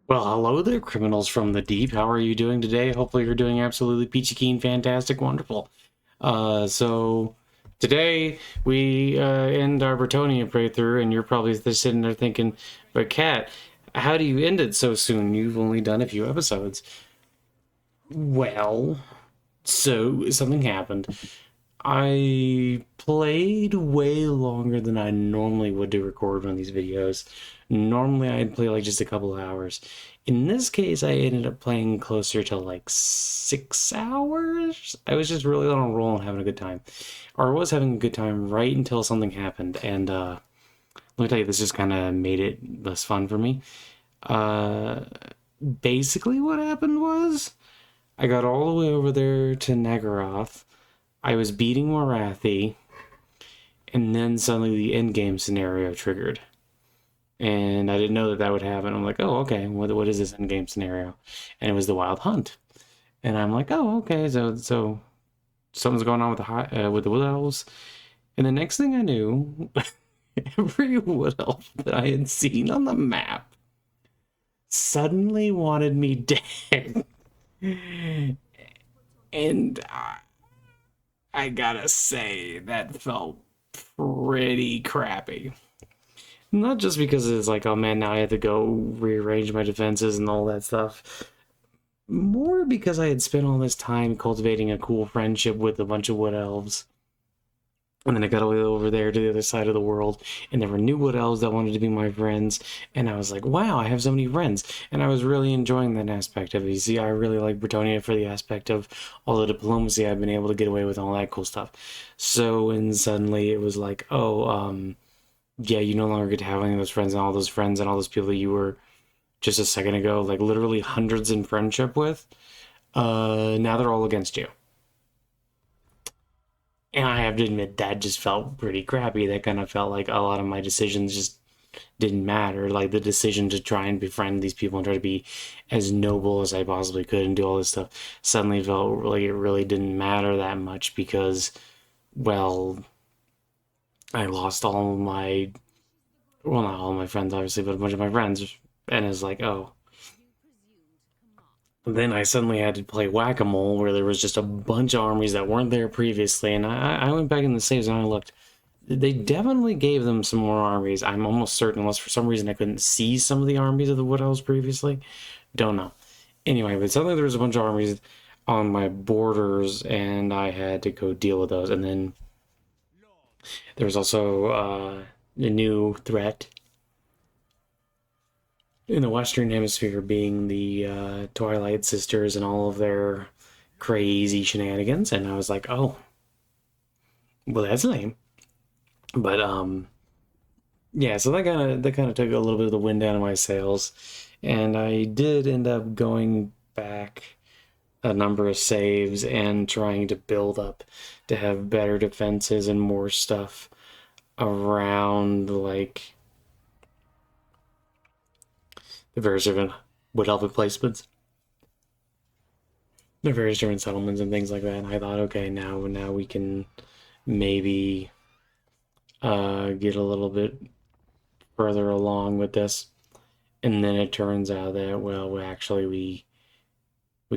Well, hello there, criminals from the deep. How are you doing today? Hopefully you're doing absolutely peachy keen, fantastic, wonderful. So today we end our Bretonia playthrough, and you're probably just sitting there thinking, but Kat, how do you end it so soon? You've only done a few episodes. Well, so something happened. I played way longer than I normally would to record one of these videos. Normally, I'd play like just a couple of hours. In this case, I ended up playing closer to like 6 hours. I was just really on a roll and having a good time. Or I was having a good time right until something happened. And let me tell you, this just kind of made it less fun for me. Uh, Basically, what happened was I got all the way over there to Nagaroth. I was beating Morathi, and then suddenly the end game scenario triggered. And I didn't know that that would happen. I'm like, oh, okay, what is this end game scenario? And it was the Wild Hunt. And I'm like, oh, okay, so something's going on with the Wood Elves. And the next thing I knew, every Wood Elf that I had seen on the map suddenly wanted me dead. And I gotta say, that felt pretty crappy. Not just because it's like, oh man, now I have to go rearrange my defenses and all that stuff. More because I had spent all this time cultivating a cool friendship with a bunch of wood elves. And then I got away over there to the other side of the world, and there were new wood elves that wanted to be my friends. And I was like, wow, I have so many friends. And I was really enjoying that aspect of it. You see, I really like Bretonia for the aspect of all the diplomacy I've been able to get away with and all that cool stuff. So, and suddenly it was like, oh, yeah, you no longer get to have any of those friends and all those friends and all those people that you were just a second ago, like literally hundreds in friendship with. Now they're all against you. And I have to admit that just felt pretty crappy. That kind of felt like a lot of my decisions just didn't matter. Like the decision to try and befriend these people and try to be as noble as I possibly could and do all this stuff suddenly felt like it really didn't matter that much because, well, I lost all my, well, not all my friends, obviously, but a bunch of my friends. And it's like, oh. Then I suddenly had to play whack-a-mole where there was just a bunch of armies that weren't there previously. And I went back in the saves and I looked. They definitely gave them some more armies. I'm almost certain, unless for some reason I couldn't see some of the armies of the Wood Elves previously. Don't know. Anyway, but suddenly there was a bunch of armies on my borders, and I had to go deal with those. And then there was also a new threat in the Western Hemisphere, being the Twilight Sisters and all of their crazy shenanigans. And I was like, oh, well, that's lame. But yeah, so that kind of took a little bit of the wind out of my sails, and I did end up going back a number of saves and trying to build up to have better defenses and more stuff around like the various different wood elven placements, the various different settlements and things like that. And I thought, okay, now we can maybe get a little bit further along with this. And then it turns out that, well, we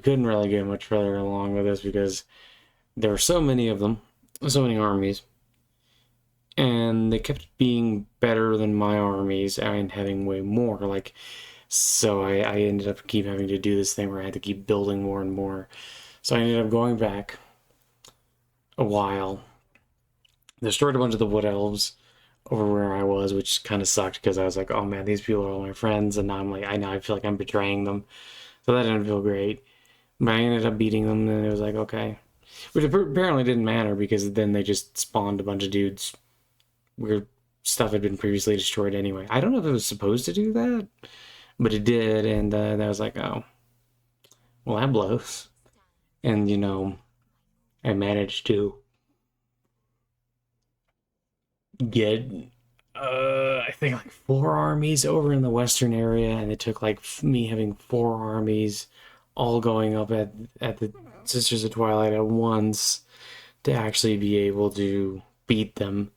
couldn't really get much further along with this because there were so many of them, so many armies, and they kept being better than my armies and having way more. Like, so I ended up keep having to do this thing where I had to keep building more and more. So I ended up going back a while, destroyed a bunch of the wood elves over where I was, which kind of sucked because I was like, oh man, these people are all my friends, and now I'm like, I know I feel like I'm betraying them. So that didn't feel great. But I ended up beating them, and it was like, okay. Which apparently didn't matter because then they just spawned a bunch of dudes where stuff had been previously destroyed anyway. I don't know if it was supposed to do that, but it did, and that was like, oh, well, that blows. And, I managed to get I think like four armies over in the western area, and it took like me having four armies all going up at the Sisters of Twilight at once to actually be able to beat them.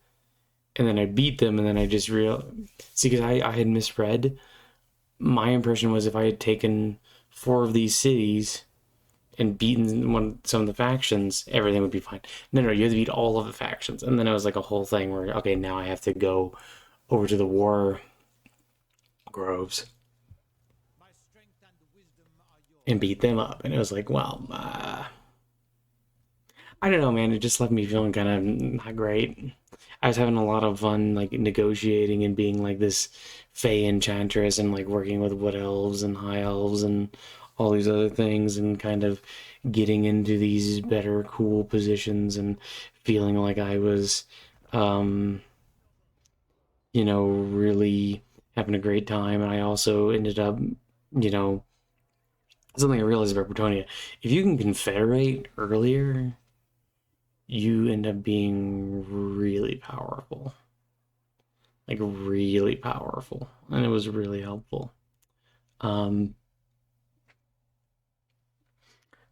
And then I beat them, and then I just real see because I had misread my impression was if I had taken 4 of these cities and beaten some of the factions, everything would be fine. No, you have to beat all of the factions. And then it was like a whole thing where, okay, now I have to go over to the war groves and beat them up. And it was like, well, I don't know, man. It just left me feeling kind of not great. I was having a lot of fun, like negotiating and being like this Fey enchantress and like working with wood elves and high elves and all these other things and kind of getting into these better, cool positions and feeling like I was, um, really having a great time. And I also ended up, you know, something I realized about Bretonia. If you can confederate earlier, you end up being really powerful. Like really powerful. And it was really helpful. Um,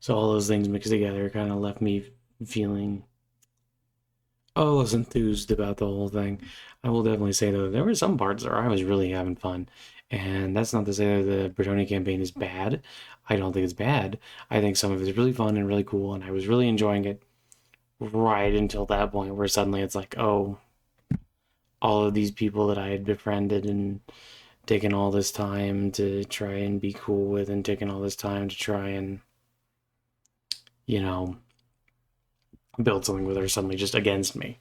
so all those things mixed together kind of left me feeling less enthused about the whole thing. I will definitely say though, there were some parts where I was really having fun. And that's not to say that the Bretonia campaign is bad. I don't think it's bad. I think some of it is really fun and really cool, and I was really enjoying it right until that point where suddenly it's like, oh, all of these people that I had befriended and taken all this time to try and be cool with and taking all this time to try and, you know, build something with are suddenly just against me.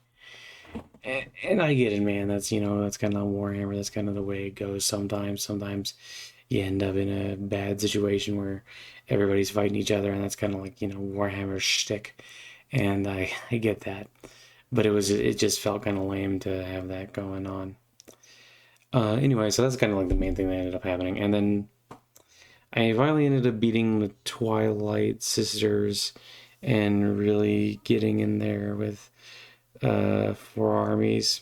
And I get it, man. That's, that's kind of Warhammer. That's kind of the way it goes sometimes. Sometimes you end up in a bad situation where everybody's fighting each other, and that's kind of like, Warhammer shtick. And I get that. But it just felt kind of lame to have that going on. Anyway, so that's kind of like the main thing that ended up happening. And then I finally ended up beating the Twilight Sisters and really getting in there with 4 armies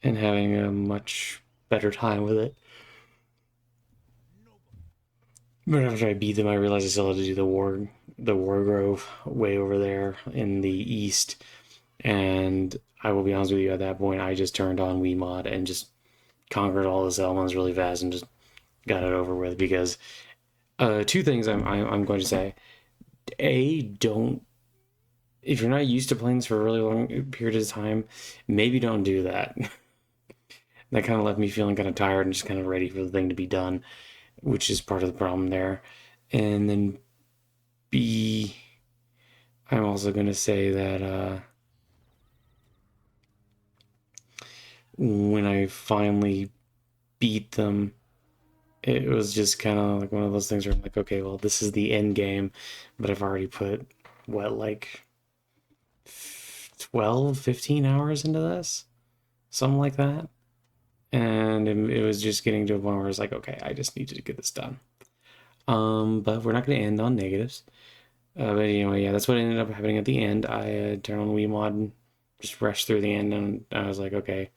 and having a much better time with it. But after I beat them, I realized I still had to do the War Grove way over there in the east. And I will be honest with you, at that point, I just turned on Wiimod and just conquered all the settlements really fast and just got it over with. Because 2 things I'm going to say: don't, if you're not used to playing this for a really long period of time, maybe don't do that. That kind of left me feeling kind of tired and just kind of ready for the thing to be done, which is part of the problem there. And then B, I'm also going to say that when I finally beat them, it was just kind of like one of those things where I'm like, okay, well, this is the end game, but I've already put, what, like 12, 15 hours into this? Something like that. And it was just getting to a point where it's like, okay, I just needed to get this done. But we're not going to end on negatives. But anyway, yeah, that's what ended up happening at the end. I turned on Wiimod and just rushed through the end, and I was like, okay,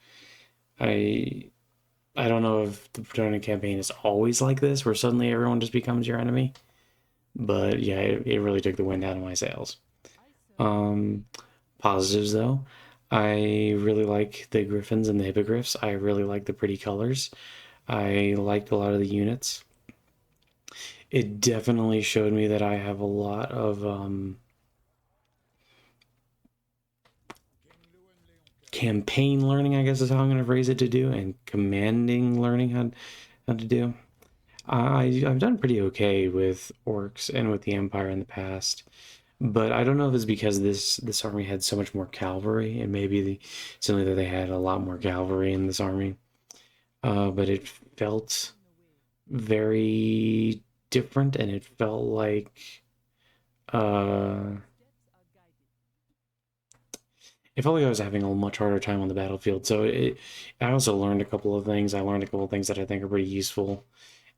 I I don't know if the Plutonian campaign is always like this, where suddenly everyone just becomes your enemy. But yeah, it really took the wind out of my sails. Um, Positives though, I really like the Griffins and the Hippogriffs. I really like the pretty colors. I liked a lot of the units. It definitely showed me that I have a lot of campaign learning, I guess is how I'm going to phrase it, to do, and commanding learning how to do. I've done pretty okay with orcs and with the Empire in the past, but I don't know if it's because this army had so much more cavalry, and maybe simply that they had a lot more cavalry in this army. But it felt very different, and it felt like uh, I was having a much harder time on the battlefield. I also learned a couple of things. I learned a couple of things that I think are pretty useful,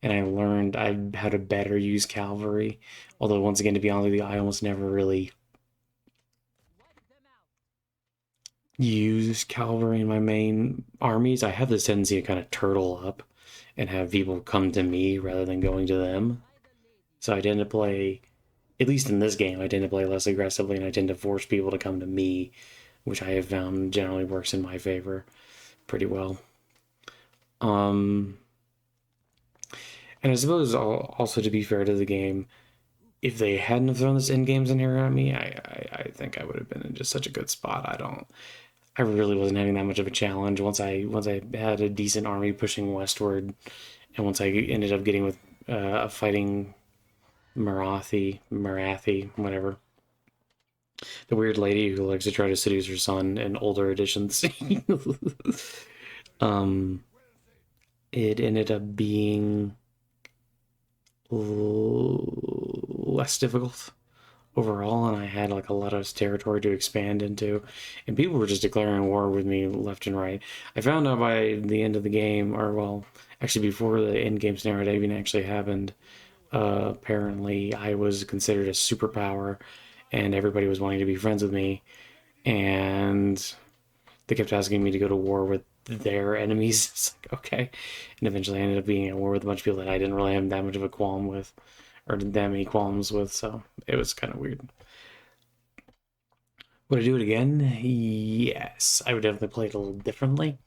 and I learned how to better use cavalry. Although, once again, to be honest with you, I almost never really use cavalry in my main armies. I have this tendency to kind of turtle up and have people come to me rather than going to them. So I tend to play, at least in this game, I tend to play less aggressively, and I tend to force people to come to me, which I have found generally works in my favor pretty well. Um, And I suppose also, to be fair to the game, if they hadn't have thrown this end game scenario at me, I think I would have been in just such a good spot. I really wasn't having that much of a challenge once I had a decent army pushing westward, and once I ended up getting with fighting Marathi, whatever, the weird lady who likes to try to seduce her son in older editions. um, it ended up being less difficult overall, and I had like a lot of territory to expand into, and people were just declaring war with me left and right. I found out by the end of the game, or well, actually before the end game scenario even actually happened, apparently I was considered a superpower, and everybody was wanting to be friends with me, and they kept asking me to go to war with their enemies. It's like, okay. And eventually I ended up being at war with a bunch of people that I didn't really have that much of a qualm with, or that many qualms with, so it was kind of weird. Would I do it again? Yes. I would definitely play it a little differently.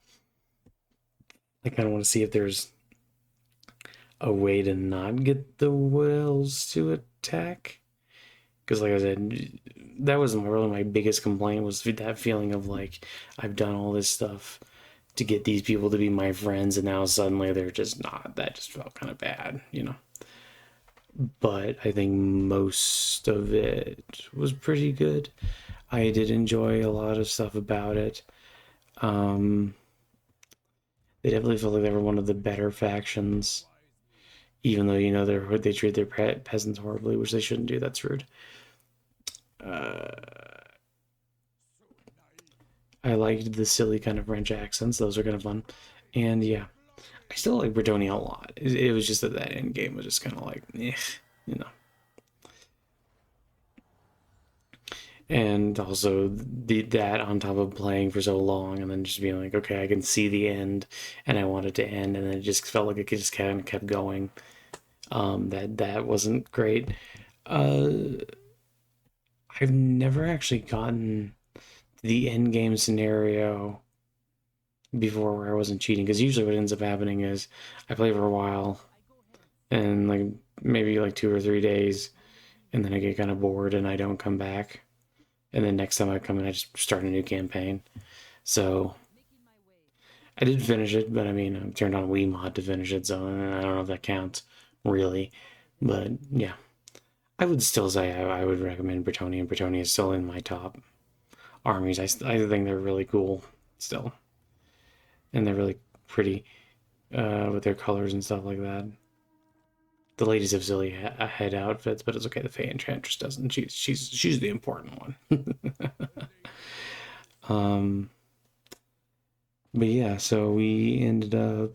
I kind of want to see if there's a way to not get the whales to attack. Because like I said, that was really my biggest complaint, was that feeling of like, I've done all this stuff to get these people to be my friends, and now suddenly they're just not. That just felt kind of bad, you know. But I think most of it was pretty good. I did enjoy a lot of stuff about it. Um, they definitely felt like they were one of the better factions, even though you know they treat their peasants horribly, which they shouldn't do. That's rude. I liked the silly kind of French accents; those are kind of fun. And yeah, I still like Bretonia a lot. It was just that end game was just kind of like, eh, you know. And also that on top of playing for so long and then just being like, okay, I can see the end, and I want it to end, and then it just felt like it just kind of kept going. That wasn't great. Uh, I've never actually gotten the end game scenario before where I wasn't cheating, because usually what ends up happening is I play for a while, and like maybe like 2 or 3 days, and then I get kind of bored and I don't come back, and then next time I come in I just start a new campaign. So I did finish it, but I mean I turned on Wii mod to finish it, so I don't know if that counts really. But yeah, I would still say I would recommend Bretonia. Bretonia is still in my top armies. I think they're really cool still, and they're really pretty with their colors and stuff like that. The ladies have silly head outfits, but it's okay. The Fae Enchantress doesn't. She's the important one. um, but yeah, so we ended up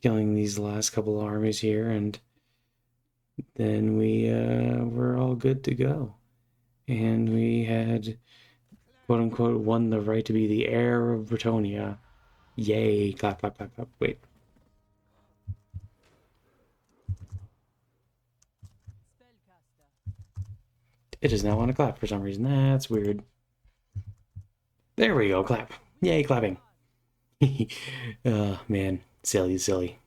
killing these last couple of armies here, and then we were all good to go, and we had quote unquote won the right to be the heir of Bretonia. Yay! Clap, clap, clap, clap. Wait. It does not want to clap for some reason. That's weird. There we go. Clap. Yay, clapping. Man, silly, silly.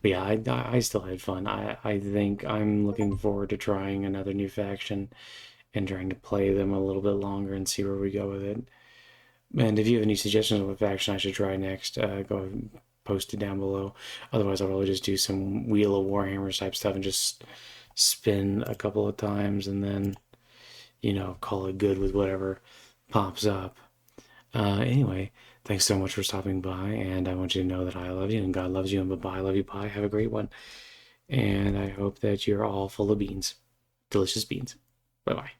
But yeah, I still had fun. I think I'm looking forward to trying another new faction and trying to play them a little bit longer and see where we go with it. And if you have any suggestions of what faction I should try next, go ahead and post it down below. Otherwise, I'll probably just do some Wheel of Warhammer type stuff and just spin a couple of times and then, you know, call it good with whatever pops up. Anyway, thanks so much for stopping by, and I want you to know that I love you and God loves you, and bye-bye, I love you, bye. Have a great one. And I hope that you're all full of beans. Delicious beans. Bye-bye.